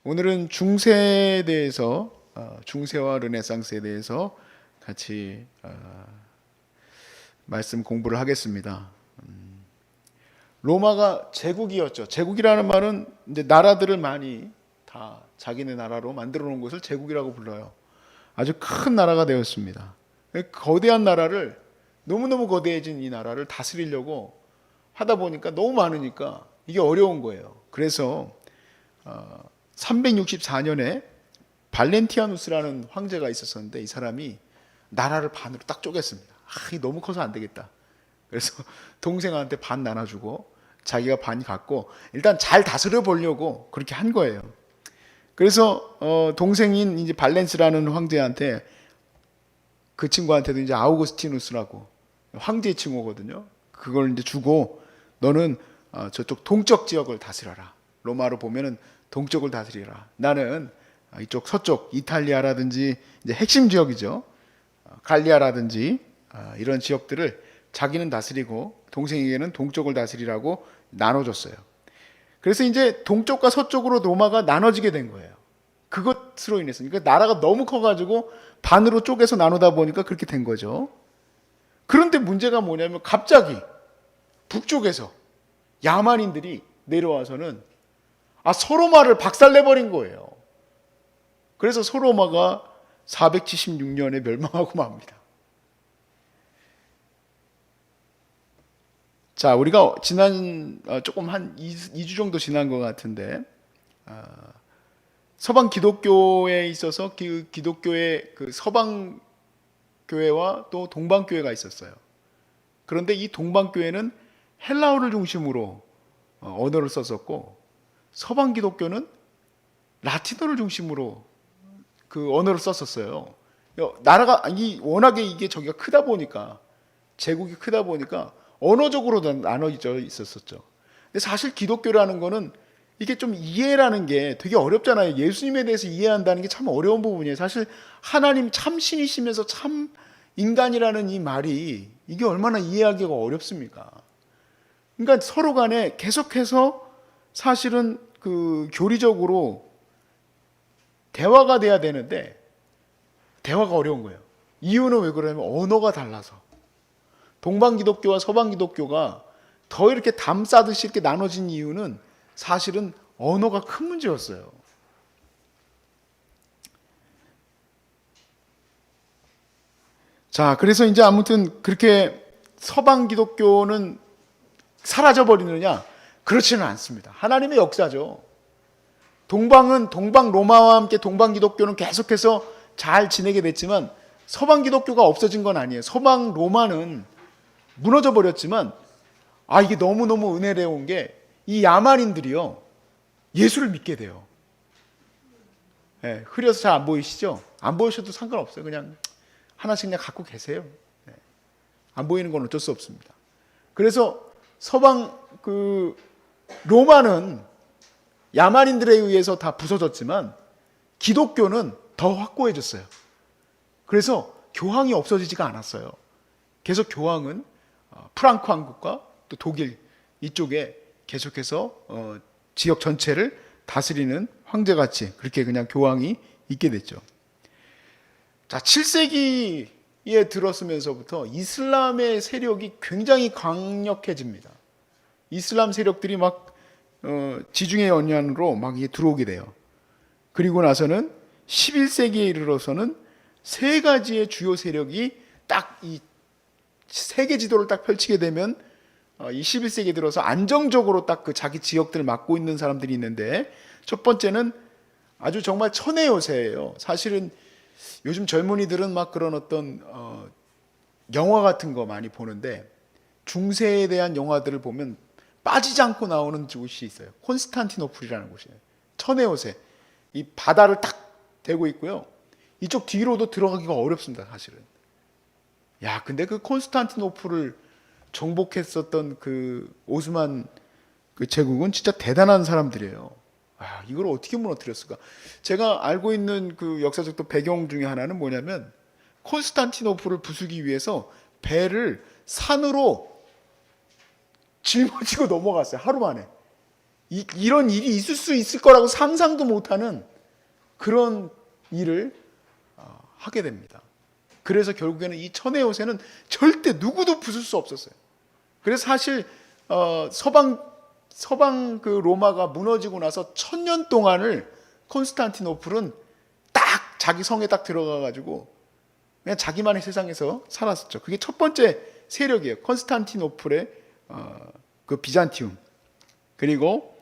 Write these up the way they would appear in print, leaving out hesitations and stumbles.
오늘은 중세에 대해서 중세와 르네상스에 대해서 같이 말씀 공부를 하겠습니다. 로마가 제국이었죠. 제국이라는 말은 이제 나라들을 많이 다 자기네 나라로 만들어 놓은 것을 제국이라고 불러요. 아주 큰 나라가 되었습니다. 거대한 나라를 너무너무 거대해진 이 나라를 다스리려고 하다 보니까 너무 많으니까 이게 어려운 거예요. 그래서 364년에 발렌티아누스라는 황제가 있었었는데 이 사람이 나라를 반으로 딱 쪼갰습니다. 이게 너무 커서 안 되겠다. 그래서 동생한테 반 나눠주고 자기가 반 갖고 일단 잘 다스려 보려고 그렇게 한 거예요. 그래서 동생인 이제 발렌스라는 황제한테 그 친구한테도 이제 아우구스티누스라고 황제 칭호거든요. 그걸 이제 주고 너는 저쪽 동쪽 지역을 다스려라. 로마로 보면은 동쪽을 다스리라. 나는 이쪽 서쪽 이탈리아라든지 이제 핵심 지역이죠. 갈리아라든지 이런 지역들을 자기는 다스리고 동생에게는 동쪽을 다스리라고 나눠줬어요. 그래서 이제 동쪽과 서쪽으로 로마가 나눠지게 된 거예요. 그것으로 인해서 그러니까 나라가 너무 커가지고 반으로 쪼개서 나누다 보니까 그렇게 된 거죠. 그런데 문제가 뭐냐면 갑자기 북쪽에서 야만인들이 내려와서는 서로마를 박살내버린 거예요. 그래서 서로마가 476년에 멸망하고 맙니다. 자, 우리가 지난 조금 한 2주 정도 지난 것 같은데 서방 기독교에 있어서 기독교의 그 서방 교회와 또 동방 교회가 있었어요. 그런데 이 동방 교회는 헬라어를 중심으로 언어를 썼었고 서방 기독교는 라틴어를 중심으로 그 언어를 썼었어요. 나라가 워낙에 이게 저기가 크다 보니까 제국이 크다 보니까 언어적으로 나눠져 있었었죠. 근데 사실 기독교라는 거는 이게 좀 이해라는 게 되게 어렵잖아요. 예수님에 대해서 이해한다는 게 참 어려운 부분이에요. 사실 하나님 참 신이시면서 참 인간이라는 이 말이 이게 얼마나 이해하기가 어렵습니까? 그러니까 서로 간에 계속해서 사실은 그 교리적으로 대화가 돼야 되는데 대화가 어려운 거예요. 이유는 왜 그러냐면 언어가 달라서. 동방 기독교와 서방 기독교가 더 이렇게 담 싸듯이 이렇게 나눠진 이유는 사실은 언어가 큰 문제였어요. 자, 그래서 이제 아무튼 그렇게 서방 기독교는 사라져 버리느냐? 그렇지는 않습니다. 하나님의 역사죠. 동방은 동방 로마와 함께 동방 기독교는 계속해서 잘 지내게 됐지만 서방 기독교가 없어진 건 아니에요. 서방 로마는 무너져 버렸지만 이게 너무너무 은혜로운 게 이 야만인들이요 예수를 믿게 돼요. 흐려서 잘 안 보이시죠? 안 보이셔도 상관없어요. 그냥 하나씩 그냥 갖고 계세요. 안 보이는 건 어쩔 수 없습니다. 그래서 서방 그 로마는 야만인들에 의해서 다 부서졌지만 기독교는 더 확고해졌어요. 그래서 교황이 없어지지가 않았어요. 계속 교황은 프랑크 왕국과 또 독일 이쪽에 계속해서 지역 전체를 다스리는 황제같이 그렇게 그냥 교황이 있게 됐죠. 자, 7세기에 들어서면서부터 이슬람의 세력이 굉장히 강력해집니다. 이슬람 세력들이 막 지중해 연안으로 막 들어오게 돼요. 그리고 나서는 11세기에 이르러서는 세 가지의 주요 세력이 딱 이 세계 지도를 딱 펼치게 되면 이 11세기에 들어서 안정적으로 딱 그 자기 지역들을 맡고 있는 사람들이 있는데 첫 번째는 아주 정말 천의 요새예요. 사실은 요즘 젊은이들은 막 그런 어떤 영화 같은 거 많이 보는데 중세에 대한 영화들을 보면 빠지지 않고 나오는 곳이 있어요. 콘스탄티노플이라는 곳이에요. 천의 요새. 이 바다를 딱 대고 있고요. 이쪽 뒤로도 들어가기가 어렵습니다, 사실은. 근데 그 콘스탄티노플을 정복했었던 그 오스만 그 제국은 진짜 대단한 사람들이에요. 이걸 어떻게 무너뜨렸을까? 제가 알고 있는 그 역사적 또 배경 중에 하나는 뭐냐면 콘스탄티노플을 부수기 위해서 배를 산으로 짊어지고 넘어갔어요. 하루 만에. 이런 일이 있을 수 있을 거라고 상상도 못하는 그런 일을 하게 됩니다. 그래서 결국에는 이 천의 요새는 절대 누구도 부술 수 없었어요. 그래서 사실 서방 그 로마가 무너지고 나서 1000년 동안을 콘스탄티노플은 딱 자기 성에 딱 들어가 가지고 그냥 자기만의 세상에서 살았었죠. 그게 첫 번째 세력이에요. 콘스탄티노플의 그 비잔티움. 그리고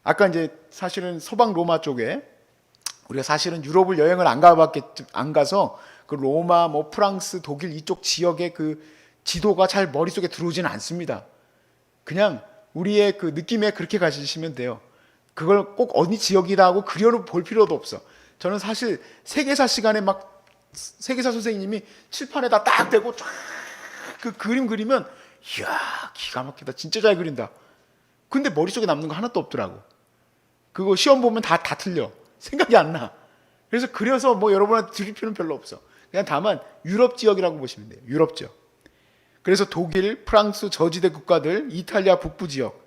아까 이제 사실은 서방 로마 쪽에 우리가 사실은 유럽을 여행을 안 가서 그 로마, 뭐 프랑스, 독일 이쪽 지역의 그 지도가 잘 머릿속에 들어오지는 않습니다. 그냥 우리의 그 느낌에 그렇게 가시면 돼요. 그걸 꼭 어느 지역이다 하고 그려볼 필요도 없어. 저는 사실 세계사 시간에 막 세계사 선생님이 칠판에다 딱 대고 쫙 그 그림 그리면 이야 기가 막히다. 진짜 잘 그린다. 근데 머릿속에 남는 거 하나도 없더라고. 그거 시험 보면 다 틀려. 생각이 안 나. 그래서 그려서 뭐 여러분한테 드릴 필요는 별로 없어. 그냥 다만 유럽 지역이라고 보시면 돼요. 유럽 지역. 그래서 독일, 프랑스, 저지대 국가들, 이탈리아 북부 지역,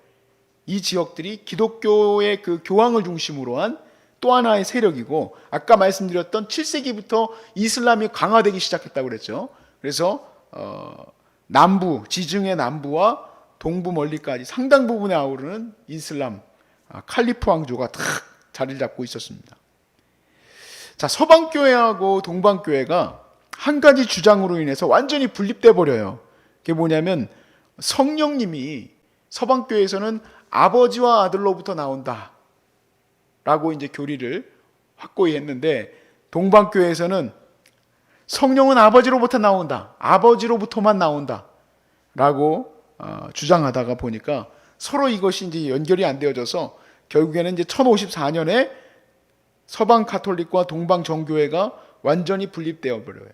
이 지역들이 기독교의 그 교황을 중심으로 한 또 하나의 세력이고, 아까 말씀드렸던 7세기부터 이슬람이 강화되기 시작했다고 그랬죠. 그래서 남부, 지중해 남부와 동부 멀리까지 상당 부분에 아우르는 이슬람 칼리프 왕조가 탁 자리를 잡고 있었습니다. 자, 서방교회하고 동방교회가 한 가지 주장으로 인해서 완전히 분립돼 버려요. 그게 뭐냐면 성령님이 서방교회에서는 아버지와 아들로부터 나온다 라고 이제 교리를 확고히 했는데, 동방교회에서는 성령은 아버지로부터 나온다, 아버지로부터만 나온다 라고 주장하다가 보니까 서로 이것이 이제 연결이 안 되어져서 결국에는 이제 1054년에 서방 가톨릭과 동방 정교회가 완전히 분립되어 버려요.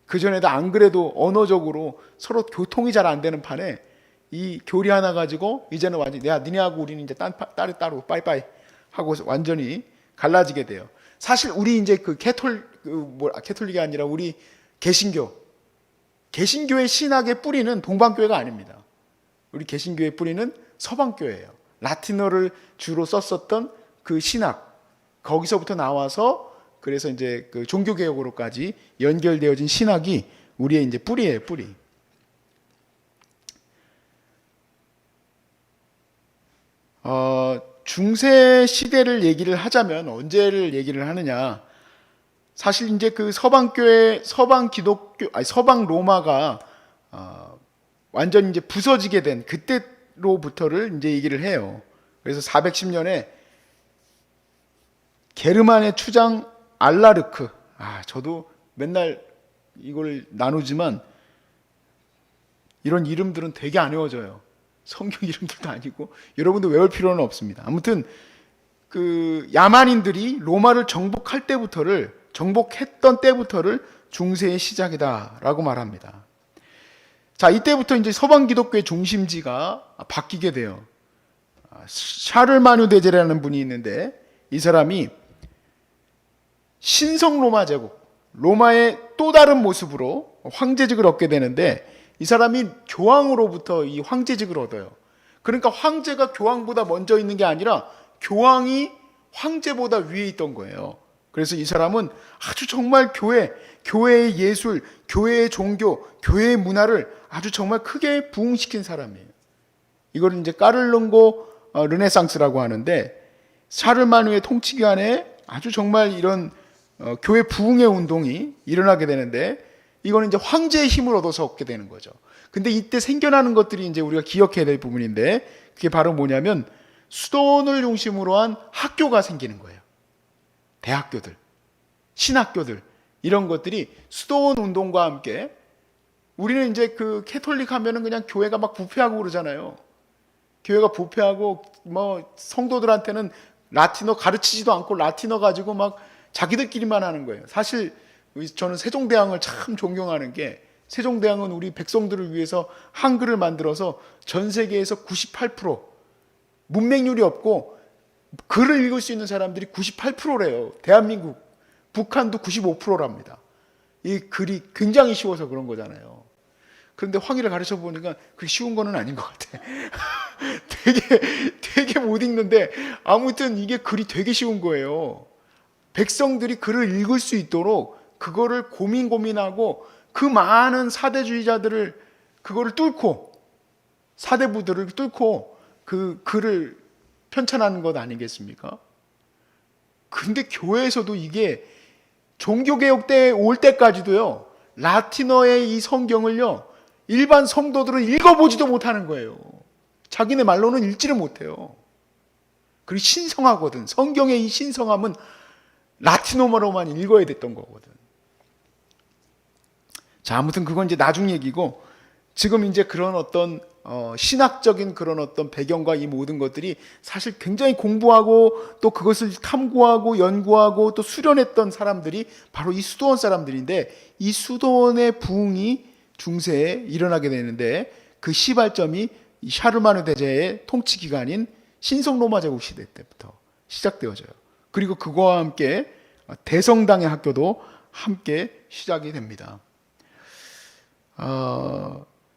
그 전에도 안 그래도 언어적으로 서로 교통이 잘 안 되는 판에 이 교리 하나 가지고 이제는 완전히 니네하고 우리는 이제 따로 빠이빠이 하고 완전히 갈라지게 돼요. 사실 우리 이제 그 캐톨릭이 아니라 우리 개신교의 신학의 뿌리는 동방교회가 아닙니다. 우리 개신교의 뿌리는 서방교회예요. 라틴어를 주로 썼었던 그 신학, 거기서부터 나와서 그래서 이제 그 종교개혁으로까지 연결되어진 신학이 우리의 이제 뿌리예요, 뿌리. 중세 시대를 얘기를 하자면 언제를 얘기를 하느냐? 사실 이제 그 서방교회, 서방 로마가 완전 이제 부서지게 된 그때로부터를 이제 얘기를 해요. 그래서 410년에 게르만의 추장 알라르크, 저도 맨날 이걸 나누지만 이런 이름들은 되게 안 외워져요. 성경 이름들도 아니고 여러분도 외울 필요는 없습니다. 아무튼 그 야만인들이 로마를 정복했던 때부터를 중세의 시작이다라고 말합니다. 자, 이때부터 이제 서방 기독교의 중심지가 바뀌게 돼요. 샤를마누 대제라는 분이 있는데 이 사람이 신성 로마 제국, 로마의 또 다른 모습으로 황제직을 얻게 되는데, 이 사람이 교황으로부터 이 황제직을 얻어요. 그러니까 황제가 교황보다 먼저 있는 게 아니라 교황이 황제보다 위에 있던 거예요. 그래서 이 사람은 아주 정말 교회의 예술, 교회의 종교, 교회의 문화를 아주 정말 크게 부흥시킨 사람이에요. 이걸 이제 까를롱고 르네상스라고 하는데, 샤르마누의 통치 기간에 아주 정말 이런 교회 부흥의 운동이 일어나게 되는데, 이거는 이제 황제의 힘을 얻어서 얻게 되는 거죠. 근데 이때 생겨나는 것들이 이제 우리가 기억해야 될 부분인데, 그게 바로 뭐냐면 수도원을 중심으로 한 학교가 생기는 거예요. 대학교들, 신학교들, 이런 것들이 수도원 운동과 함께, 우리는 이제 그 캐톨릭 하면은 그냥 교회가 막 부패하고 그러잖아요. 교회가 부패하고 뭐 성도들한테는 라틴어 가르치지도 않고 라틴어 가지고 막 자기들끼리만 하는 거예요. 사실 저는 세종대왕을 참 존경하는 게, 세종대왕은 우리 백성들을 위해서 한글을 만들어서 전 세계에서 98%, 문맹률이 없고 글을 읽을 수 있는 사람들이 98%래요. 대한민국, 북한도 95%랍니다. 이 글이 굉장히 쉬워서 그런 거잖아요. 그런데 황희를 가르쳐 보니까 그렇게 쉬운 거는 아닌 것 같아. 되게 못 읽는데 아무튼 이게 글이 되게 쉬운 거예요. 백성들이 글을 읽을 수 있도록 그거를 고민하고 그 많은 사대주의자들을 그거를 뚫고 사대부들을 뚫고 그 글을 편찬하는 것 아니겠습니까? 근데 교회에서도 이게 종교개혁 때 올 때까지도요, 라틴어의 이 성경을요, 일반 성도들은 읽어보지도 못하는 거예요. 자기네 말로는 읽지를 못해요. 그리고 신성하거든. 성경의 이 신성함은 라틴어로만 읽어야 됐던 거거든. 자, 아무튼 그건 이제 나중 얘기고, 지금 이제 그런 어떤 신학적인 그런 어떤 배경과 이 모든 것들이 사실 굉장히 공부하고 또 그것을 탐구하고 연구하고 또 수련했던 사람들이 바로 이 수도원 사람들인데, 이 수도원의 부흥이 중세에 일어나게 되는데 그 시발점이 이 샤르마누 대제의 통치 기간인 신성 로마 제국 시대 때부터 시작되어져요. 그리고 그거와 함께 대성당의 학교도 함께 시작이 됩니다.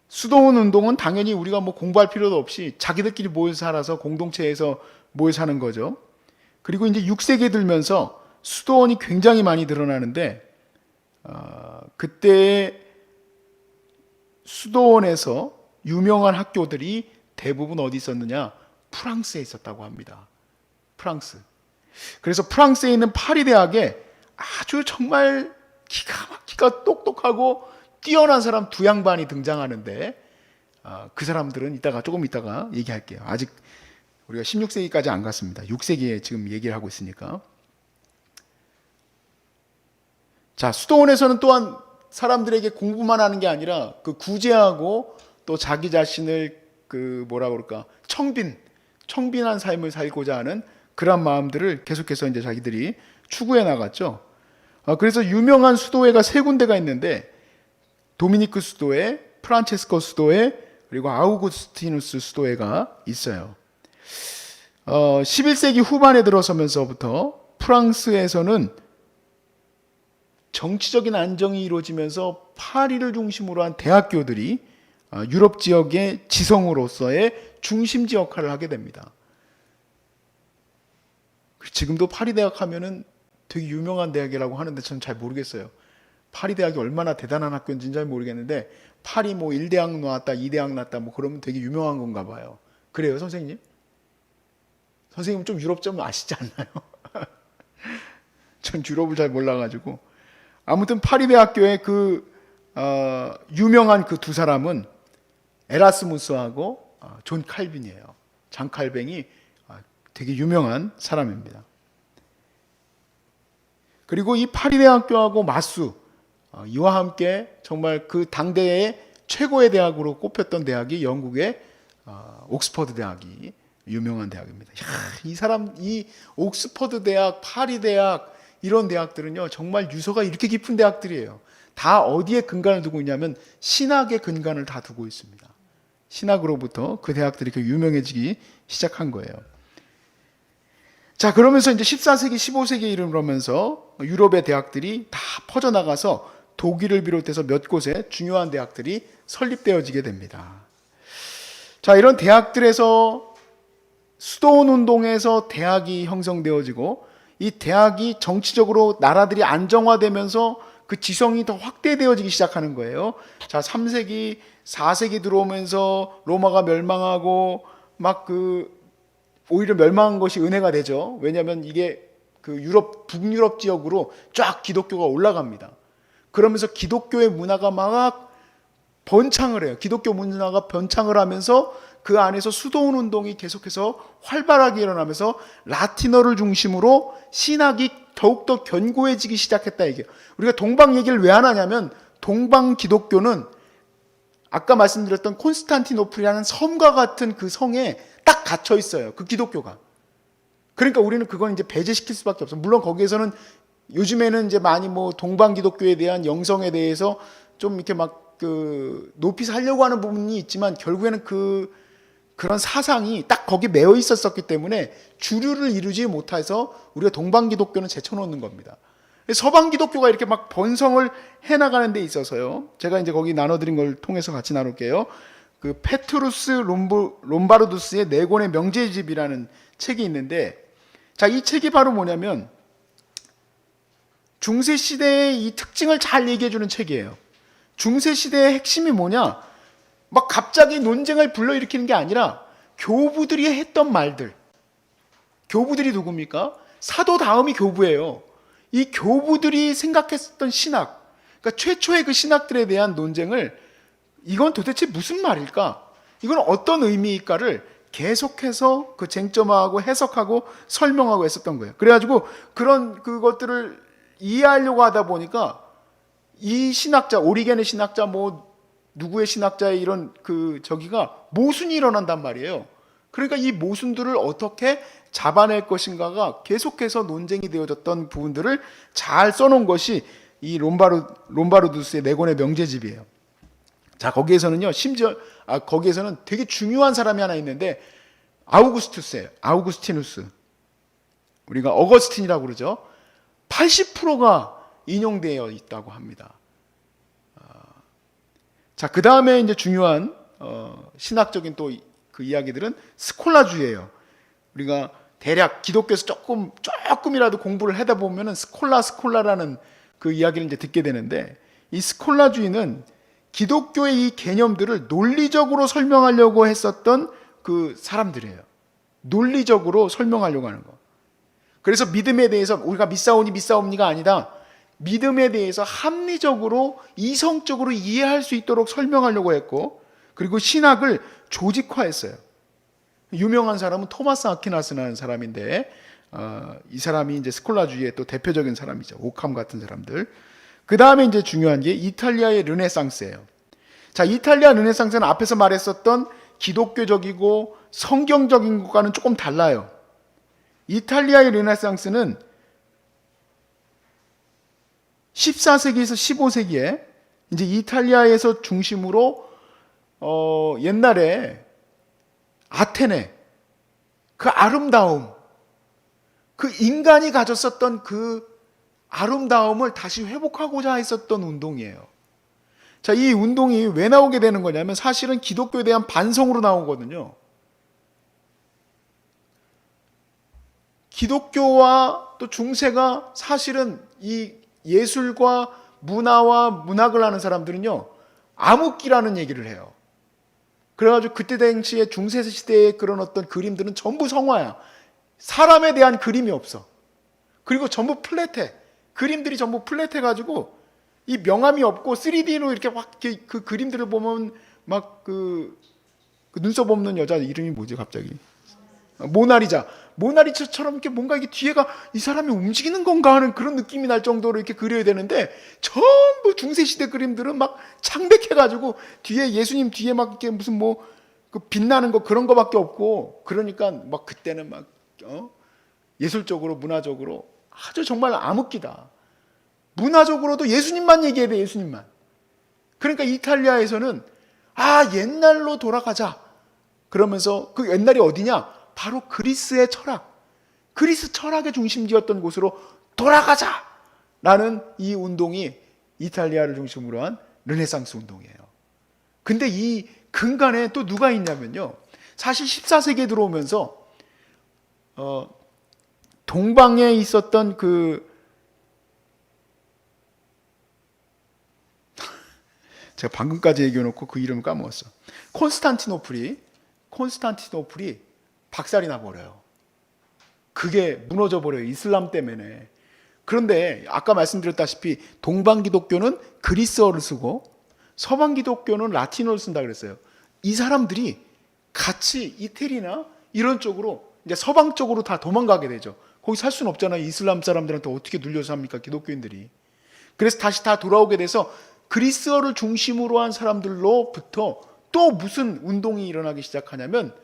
수도원 운동은 당연히 우리가 뭐 공부할 필요도 없이 자기들끼리 모여 살아서 공동체에서 모여 사는 거죠. 그리고 이제 6세기에 들면서 수도원이 굉장히 많이 늘어나는데, 그때 수도원에서 유명한 학교들이 대부분 어디 있었느냐? 프랑스에 있었다고 합니다. 프랑스. 그래서 프랑스에 있는 파리 대학에 아주 정말 기가 막히고 똑똑하고 뛰어난 사람 두 양반이 등장하는데, 그 사람들은 조금 이따가 얘기할게요. 아직 우리가 16세기까지 안 갔습니다. 6세기에 지금 얘기를 하고 있으니까. 자, 수도원에서는 또한 사람들에게 공부만 하는 게 아니라 그 구제하고 또 자기 자신을 청빈한 삶을 살고자 하는 그런 마음들을 계속해서 이제 자기들이 추구해 나갔죠. 그래서 유명한 수도회가 세 군데가 있는데, 도미니크 수도회, 프란체스코 수도회, 그리고 아우구스티누스 수도회가 있어요. 11세기 후반에 들어서면서부터 프랑스에서는 정치적인 안정이 이루어지면서 파리를 중심으로 한 대학교들이 유럽 지역의 지성으로서의 중심지 역할을 하게 됩니다. 지금도 파리 대학 하면은 되게 유명한 대학이라고 하는데 저는 잘 모르겠어요. 파리 대학이 얼마나 대단한 학교인지는 잘 모르겠는데, 파리 뭐 1대학 나왔다, 2대학 나왔다 뭐 그러면 되게 유명한 건가 봐요. 그래요, 선생님? 선생님 좀 유럽 좀 아시지 않나요? 전 유럽을 잘 몰라가지고. 아무튼 파리 대학교의 유명한 그 두 사람은 에라스무스하고 존 칼빈이에요. 장 칼뱅이 되게 유명한 사람입니다. 그리고 이 파리 대학교하고 맞수, 이와 함께 정말 그 당대의 최고의 대학으로 꼽혔던 대학이 영국의 옥스퍼드 대학이 유명한 대학입니다. 이 옥스퍼드 대학, 파리 대학, 이런 대학들은요, 정말 유서가 이렇게 깊은 대학들이에요. 다 어디에 근간을 두고 있냐면 신학의 근간을 다 두고 있습니다. 신학으로부터 그 대학들이 이렇게 유명해지기 시작한 거예요. 자, 그러면서 이제 14세기, 15세기에 이르면서 유럽의 대학들이 다 퍼져나가서 독일을 비롯해서 몇 곳에 중요한 대학들이 설립되어지게 됩니다. 자, 이런 대학들에서 수도원 운동에서 대학이 형성되어지고, 이 대학이 정치적으로 나라들이 안정화되면서 그 지성이 더 확대되어지기 시작하는 거예요. 자, 3세기, 4세기 들어오면서 로마가 멸망하고 오히려 멸망한 것이 은혜가 되죠. 왜냐하면 이게 그 북유럽 지역으로 쫙 기독교가 올라갑니다. 그러면서 기독교의 문화가 막 번창을 해요. 기독교 문화가 번창을 하면서 그 안에서 수도원 운동이 계속해서 활발하게 일어나면서 라틴어를 중심으로 신학이 더욱더 견고해지기 시작했다 이게. 우리가 동방 얘기를 왜 안 하냐면, 동방 기독교는 아까 말씀드렸던 콘스탄티노플이라는 섬과 같은 그 성에 딱 갇혀 있어요. 그 기독교가. 그러니까 우리는 그건 이제 배제시킬 수밖에 없어요. 물론 거기에서는 요즘에는 이제 많이 동방 기독교에 대한 영성에 대해서 좀 이렇게 높이 살려고 하는 부분이 있지만, 결국에는 그런 사상이 딱 거기에 매여 있었기 때문에 주류를 이루지 못해서 우리가 동방 기독교는 제쳐놓는 겁니다. 서방 기독교가 이렇게 번성을 해나가는 데 있어서요, 제가 이제 거기 나눠드린 걸 통해서 같이 나눌게요. 그 페트루스 롬바르두스의 네 권의 명제집이라는 책이 있는데, 자, 이 책이 바로 뭐냐면 중세 시대의 이 특징을 잘 얘기해 주는 책이에요. 중세 시대의 핵심이 뭐냐? 막 갑자기 논쟁을 불러일으키는 게 아니라 교부들이 했던 말들. 교부들이 누굽니까? 사도 다음이 교부예요. 이 교부들이 생각했었던 신학, 그러니까 최초의 그 신학들에 대한 논쟁을, 이건 도대체 무슨 말일까? 이건 어떤 의미일까를 계속해서 그 쟁점화하고 해석하고 설명하고 했었던 거예요. 그래가지고 그것들을 이해하려고 하다 보니까 이 신학자, 오리겐의 신학자, 뭐 누구의 신학자의 이런 저기가 모순이 일어난단 말이에요. 그러니까 이 모순들을 어떻게 잡아낼 것인가가 계속해서 논쟁이 되어졌던 부분들을 잘 써놓은 것이 이 롬바르두스의 네 권의 명제집이에요. 자, 거기에서는요, 심지어 거기에서는 되게 중요한 사람이 하나 있는데 아우구스투스예요. 아우구스티누스. 우리가 어거스틴이라고 그러죠. 80%가 인용되어 있다고 합니다. 자, 그 다음에 이제 중요한 신학적인 또 그 이야기들은 스콜라주의예요. 우리가 대략 기독교에서 조금이라도 공부를 하다 보면은 스콜라라는 그 이야기를 이제 듣게 되는데, 이 스콜라주의는 기독교의 이 개념들을 논리적으로 설명하려고 했었던 그 사람들이에요. 논리적으로 설명하려고 하는 거. 그래서 믿음에 대해서 우리가 믿사오니가 아니다. 믿음에 대해서 합리적으로 이성적으로 이해할 수 있도록 설명하려고 했고, 그리고 신학을 조직화했어요. 유명한 사람은 토마스 아퀴나스라는 사람인데, 이 사람이 이제 스콜라주의의 또 대표적인 사람이죠. 오캄 같은 사람들. 그 다음에 이제 중요한 게 이탈리아의 르네상스예요. 자, 이탈리아 르네상스는 앞에서 말했었던 기독교적이고 성경적인 것과는 조금 달라요. 이탈리아의 르네상스는 14세기에서 15세기에 이제 이탈리아에서 중심으로 옛날에 아테네, 그 아름다움, 그 인간이 가졌었던 그 아름다움을 다시 회복하고자 했었던 운동이에요. 자, 이 운동이 왜 나오게 되는 거냐면 사실은 기독교에 대한 반성으로 나오거든요. 기독교와 또 중세가 사실은 이 예술과 문화와 문학을 하는 사람들은요, 암흑기라는 얘기를 해요. 그래가지고 그때 당시에 중세 시대의 그런 어떤 그림들은 전부 성화야. 사람에 대한 그림이 없어. 그리고 전부 플랫해. 그림들이 전부 플랫해가지고 이 명암이 없고 3D로 이렇게 막 그 그림들을 보면 막 그 눈썹 없는 여자 이름이 뭐지 갑자기? 모나리자처럼 이렇게 뭔가 이게 뒤에가 이 사람이 움직이는 건가 하는 그런 느낌이 날 정도로 이렇게 그려야 되는데, 전부 중세시대 그림들은 막 창백해가지고 뒤에 예수님 뒤에 막 이렇게 무슨 그 빛나는 거 그런 거밖에 없고, 그러니까 막 그때는 막 예술적으로 문화적으로 아주 정말 암흑기다. 문화적으로도 예수님만 얘기해야 돼, 예수님만. 그러니까 이탈리아에서는 옛날로 돌아가자. 그러면서 그 옛날이 어디냐? 바로 그리스의 철학, 그리스 철학의 중심지였던 곳으로 돌아가자라는 이 운동이 이탈리아를 중심으로 한 르네상스 운동이에요. 근데 이 근간에 또 누가 있냐면요, 사실 14세기에 들어오면서 동방에 있었던 제가 방금까지 얘기해놓고 그 이름을 까먹었어. 콘스탄티노플이 박살이 나버려요. 그게 무너져 버려요. 이슬람 때문에. 그런데 아까 말씀드렸다시피 동방 기독교는 그리스어를 쓰고 서방 기독교는 라틴어를 쓴다 그랬어요. 이 사람들이 같이 이태리나 이런 쪽으로 이제 서방 쪽으로 다 도망가게 되죠. 거기 살 수는 없잖아요. 이슬람 사람들한테 어떻게 눌려서 합니까? 기독교인들이. 그래서 다시 다 돌아오게 돼서 그리스어를 중심으로 한 사람들로부터 또 무슨 운동이 일어나기 시작하냐면,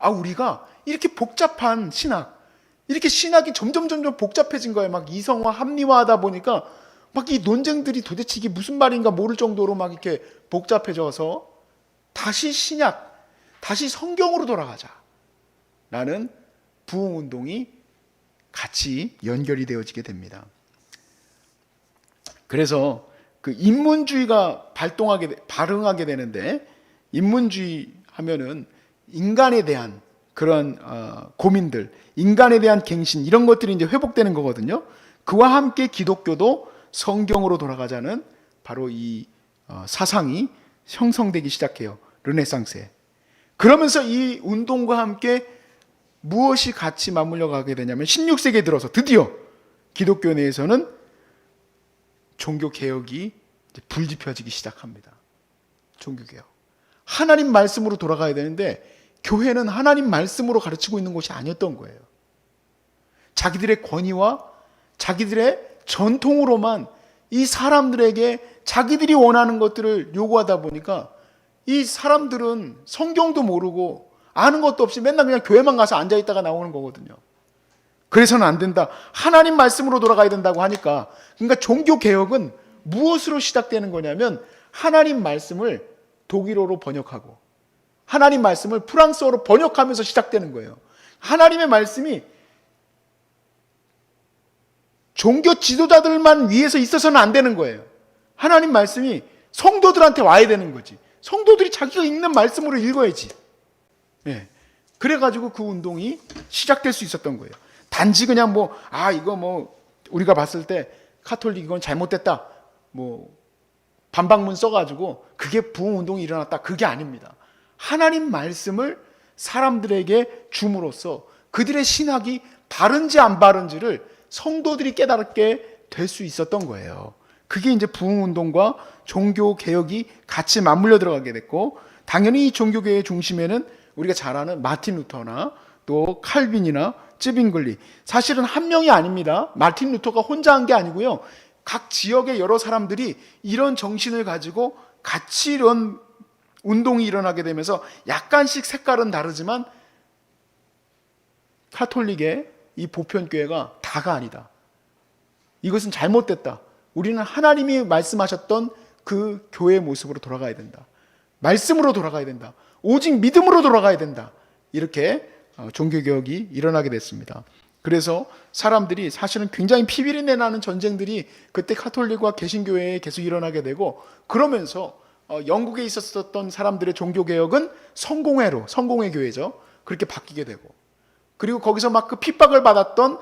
우리가 이렇게 복잡한 신학, 이렇게 신학이 점점 복잡해진 거예요. 막 이성화, 합리화하다 보니까 막 이 논쟁들이 도대체 이게 무슨 말인가 모를 정도로 막 이렇게 복잡해져서 다시 신약, 다시 성경으로 돌아가자라는 부흥운동이 같이 연결이 되어지게 됩니다. 그래서 그 인문주의가 발흥하게 되는데, 인문주의 하면은 인간에 대한 그런 고민들, 인간에 대한 갱신 이런 것들이 이제 회복되는 거거든요. 그와 함께 기독교도 성경으로 돌아가자는 바로 이 사상이 형성되기 시작해요. 르네상스에. 그러면서 이 운동과 함께 무엇이 같이 맞물려 가게 되냐면 16세기에 들어서 드디어 기독교 내에서는 종교개혁이 불지펴지기 시작합니다. 종교개혁. 하나님 말씀으로 돌아가야 되는데 교회는 하나님 말씀으로 가르치고 있는 것이 아니었던 거예요. 자기들의 권위와 자기들의 전통으로만 이 사람들에게 자기들이 원하는 것들을 요구하다 보니까 이 사람들은 성경도 모르고 아는 것도 없이 맨날 그냥 교회만 가서 앉아있다가 나오는 거거든요. 그래서는 안 된다. 하나님 말씀으로 돌아가야 된다고 하니까, 그러니까 종교개혁은 무엇으로 시작되는 거냐면 하나님 말씀을 독일어로 번역하고 하나님 말씀을 프랑스어로 번역하면서 시작되는 거예요. 하나님의 말씀이 종교 지도자들만 위해서 있어서는 안 되는 거예요. 하나님 말씀이 성도들한테 와야 되는 거지. 성도들이 자기가 읽는 말씀으로 읽어야지. 예. 그래가지고 그 운동이 시작될 수 있었던 거예요. 단지 그냥 이거 우리가 봤을 때 카톨릭 이건 잘못됐다. 반박문 써가지고 그게 부흥운동이 일어났다. 그게 아닙니다. 하나님 말씀을 사람들에게 줌으로써 그들의 신학이 바른지 안 바른지를 성도들이 깨닫게 될 수 있었던 거예요. 그게 이제 부흥운동과 종교개혁이 같이 맞물려 들어가게 됐고, 당연히 이 종교개혁의 중심에는 우리가 잘 아는 마틴 루터나 또 칼빈이나 쯔빙글리, 사실은 한 명이 아닙니다. 마틴 루터가 혼자 한 게 아니고요. 각 지역의 여러 사람들이 이런 정신을 가지고 같이 이런 운동이 일어나게 되면서 약간씩 색깔은 다르지만 카톨릭의 이 보편교회가 다가 아니다. 이것은 잘못됐다. 우리는 하나님이 말씀하셨던 그 교회의 모습으로 돌아가야 된다. 말씀으로 돌아가야 된다. 오직 믿음으로 돌아가야 된다. 이렇게 종교개혁이 일어나게 됐습니다. 그래서 사람들이 사실은 굉장히 피비린내 나는 전쟁들이 그때 카톨릭과 개신교회에 계속 일어나게 되고, 그러면서 영국에 있었던 사람들의 종교개혁은 성공회 교회죠. 그렇게 바뀌게 되고, 그리고 거기서 막 그 핍박을 받았던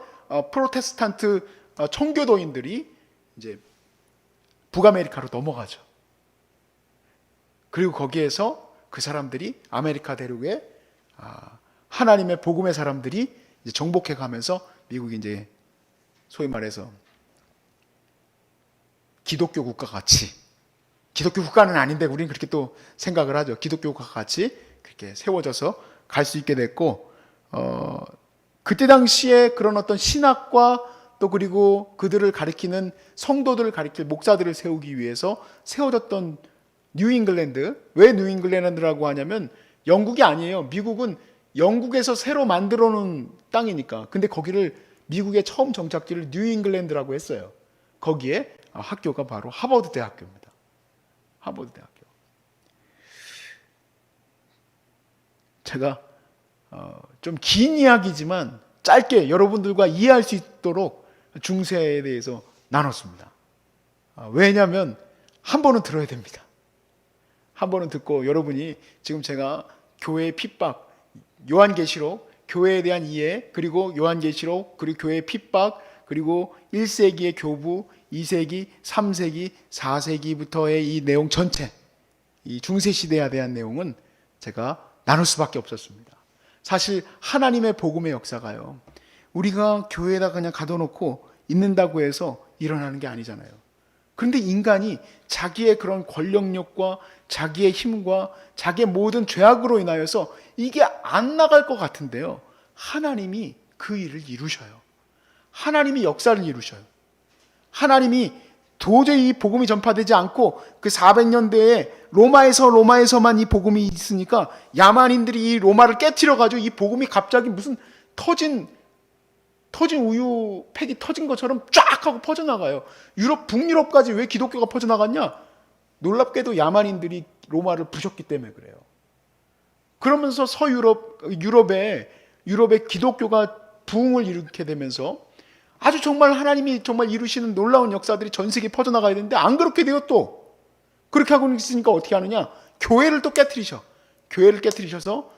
프로테스탄트 청교도인들이 이제 북아메리카로 넘어가죠. 그리고 거기에서 그 사람들이 아메리카 대륙에 하나님의 복음의 사람들이 이제 정복해 가면서 미국이 이제 소위 말해서 기독교 국가 같이, 기독교 국가는 아닌데 우리는 그렇게 또 생각을 하죠. 기독교 국가 같이 그렇게 세워져서 갈 수 있게 됐고, 그때 당시에 그런 어떤 신학과 또 그리고 그들을 가리키는 성도들을 가리킬 목사들을 세우기 위해서 세워졌던 뉴잉글랜드. 왜 뉴잉글랜드라고 하냐면 영국이 아니에요. 미국은 영국에서 새로 만들어 놓은 땅이니까. 근데 거기를 미국의 처음 정착지를 뉴잉글랜드라고 했어요. 거기에 학교가 바로 하버드 대학교입니다. 하버드 대학교. 제가 좀 긴 이야기지만 짧게 여러분들과 이해할 수 있도록 중세에 대해서 나눴습니다. 왜냐하면 한 번은 들어야 됩니다. 한 번은 듣고 여러분이 지금 제가 교회의 핍박, 요한계시록, 교회에 대한 이해, 그리고 요한계시록, 그리고 교회의 핍박, 그리고 1세기의 교부, 2세기, 3세기, 4세기부터의 이 내용 전체, 이 중세시대에 대한 내용은 제가 나눌 수밖에 없었습니다. 사실 하나님의 복음의 역사가요, 우리가 교회에다 그냥 가둬놓고 있는다고 해서 일어나는 게 아니잖아요. 그런데 인간이 자기의 그런 권력력과 자기의 힘과 자기의 모든 죄악으로 인하여서 이게 안 나갈 것 같은데요, 하나님이 그 일을 이루셔요. 하나님이 역사를 이루셔요. 하나님이 도저히 이 복음이 전파되지 않고 그 400년대에 로마에서만 이 복음이 있으니까 야만인들이 이 로마를 깨트려 가지고 이 복음이 갑자기 무슨 터진 우유 팩이 터진 것처럼 쫙 하고 퍼져나가요. 북유럽까지 왜 기독교가 퍼져나갔냐? 놀랍게도 야만인들이 로마를 부셨기 때문에 그래요. 그러면서 유럽의 기독교가 부흥을 일으키게 되면서 아주 정말 하나님이 정말 이루시는 놀라운 역사들이 전 세계에 퍼져나가야 되는데 안 그렇게 돼요. 또 그렇게 하고 있으니까 어떻게 하느냐? 교회를 또 깨트리셔. 교회를 깨트리셔서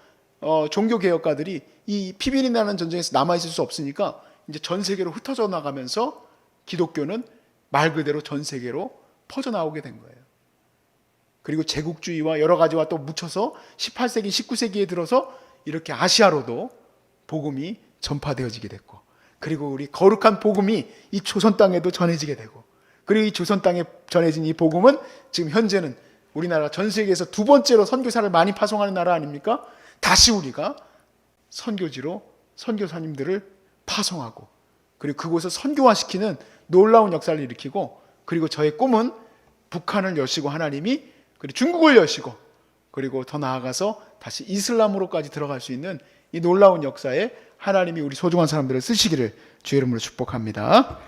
종교 개혁가들이 이 피비린내나는 전쟁에서 남아 있을 수 없으니까 이제 전 세계로 흩어져 나가면서 기독교는 말 그대로 전 세계로 퍼져 나오게 된 거예요. 그리고 제국주의와 여러 가지와 또 묻혀서 18세기, 19세기에 들어서 이렇게 아시아로도 복음이 전파되어지게 됐고, 그리고 우리 거룩한 복음이 이 조선 땅에도 전해지게 되고, 그리고 이 조선 땅에 전해진 이 복음은 지금 현재는 우리나라 전 세계에서 두 번째로 선교사를 많이 파송하는 나라 아닙니까? 다시 우리가 선교지로 선교사님들을 파송하고, 그리고 그곳을 선교화시키는 놀라운 역사를 일으키고, 그리고 저의 꿈은 북한을 여시고 하나님이, 그리고 중국을 여시고, 그리고 더 나아가서 다시 이슬람으로까지 들어갈 수 있는 이 놀라운 역사에 하나님이 우리 소중한 사람들을 쓰시기를 주의 이름으로 축복합니다.